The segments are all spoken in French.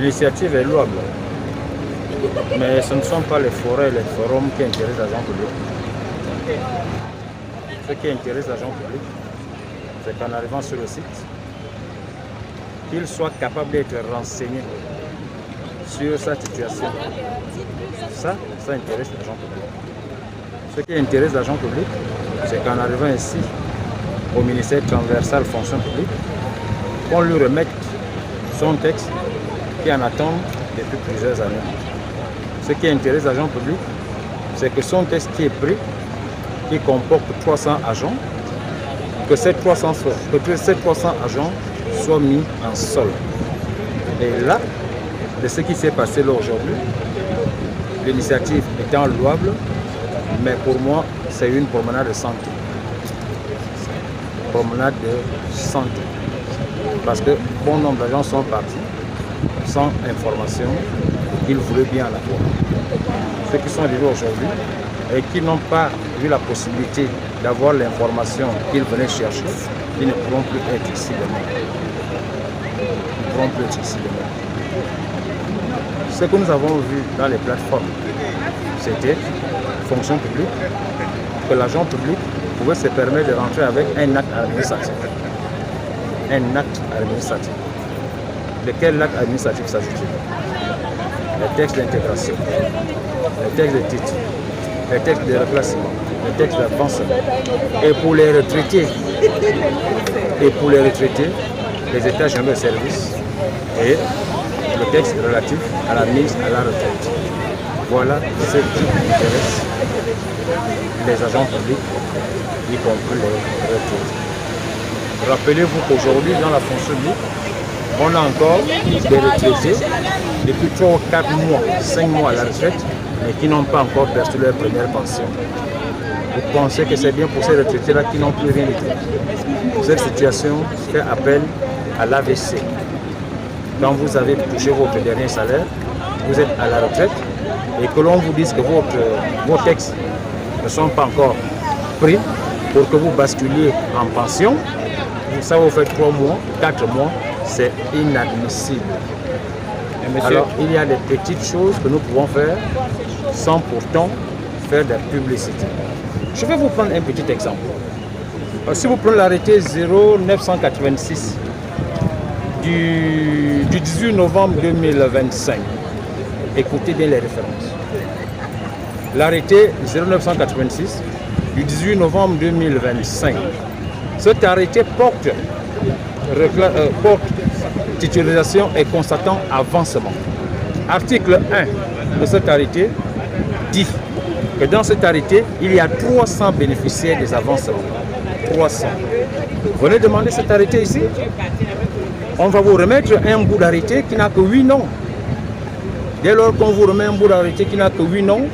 L'initiative est louable. Mais ce ne sont pas les forêts et les forums qui intéressent l'agent public. Ce qui intéresse l'agent public, c'est qu'en arrivant sur le site, qu'il soit capable d'être renseigné sur sa situation. Ça intéresse l'agent public. Ce qui intéresse l'agent public, c'est qu'en arrivant ici, au ministère transversal fonction publique, qu'on lui remette son texte qui en attend depuis plusieurs années. Ce qui intéresse l'agent public, c'est que son texte qui est pris, qui comporte 300 agents, que ces 300 agents soient mis en sol. Et là, de ce qui s'est passé là aujourd'hui, l'initiative étant louable, mais pour moi, c'est une promenade de santé. Promenade de santé. Parce que bon nombre d'agents sont partis sans information qu'ils voulaient bien la voir. Ceux qui sont arrivés aujourd'hui et qui n'ont pas eu la possibilité d'avoir l'information qu'ils venaient chercher, ils ne pourront plus être ici demain. Ils ne pourront plus être ici demain. Ce que nous avons vu dans les plateformes, c'était fonction publique, que l'agent public pouvait se permettre de rentrer avec un acte administratif. Un acte administratif. De quel acte administratif s'agit-il? Les textes d'intégration, les textes de titre, les textes de remplacement, les textes d'avancement. Et pour les retraités, les états généraux de service et le texte relatif à la mise à la retraite. Voilà ce qui intéresse les agents publics, y compris les retraités. Rappelez-vous qu'aujourd'hui, dans la fonction publique, on a encore des retraités depuis 3 ou 4 mois, 5 mois à la retraite, mais qui n'ont pas encore perçu leur première pension. Vous pensez que c'est bien pour ces retraités-là qui n'ont plus rien du tout. Cette situation fait appel à l'AVC. Quand vous avez touché votre dernier salaire, vous êtes à la retraite, et que l'on vous dise que vos textes ne sont pas encore pris pour que vous basculiez en pension, ça vous fait 3 mois, 4 mois, c'est inadmissible. Alors, il y a des petites choses que nous pouvons faire sans pourtant faire de la publicité. Je vais vous prendre un petit exemple. Si vous prenez l'arrêté 0986 du 18 novembre 2025, écoutez bien les références. L'arrêté 0986 du 18 novembre 2025. Cet arrêté porte titularisation et constatant avancement. Article 1 de cet arrêté dit que dans cet arrêté, il y a 300 bénéficiaires des avancements. 300. Vous venez demander cet arrêté ici? On va vous remettre un bout d'arrêté qui n'a que 8 noms. Dès lors qu'on vous remet un bout d'arrêté qui n'a que 8 noms,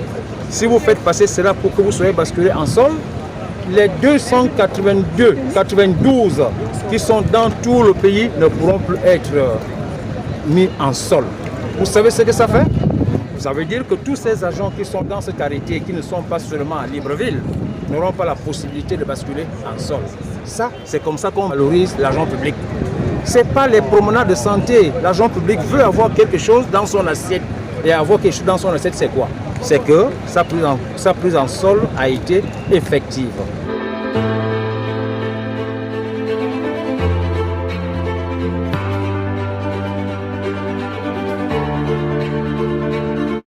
si vous faites passer cela pour que vous soyez basculé en sol, les 92 qui sont dans tout le pays ne pourront plus être mis en sol. Vous savez ce que ça fait? Ça veut dire que tous ces agents qui sont dans cet arrêté, qui ne sont pas seulement à Libreville, n'auront pas la possibilité de basculer en sol. Ça, c'est comme ça qu'on valorise l'agent public. Ce n'est pas les promenades de santé. L'agent public veut avoir quelque chose dans son assiette. Et avoir quelque chose dans son assiette, c'est quoi? C'est que sa prise en sol a été effective.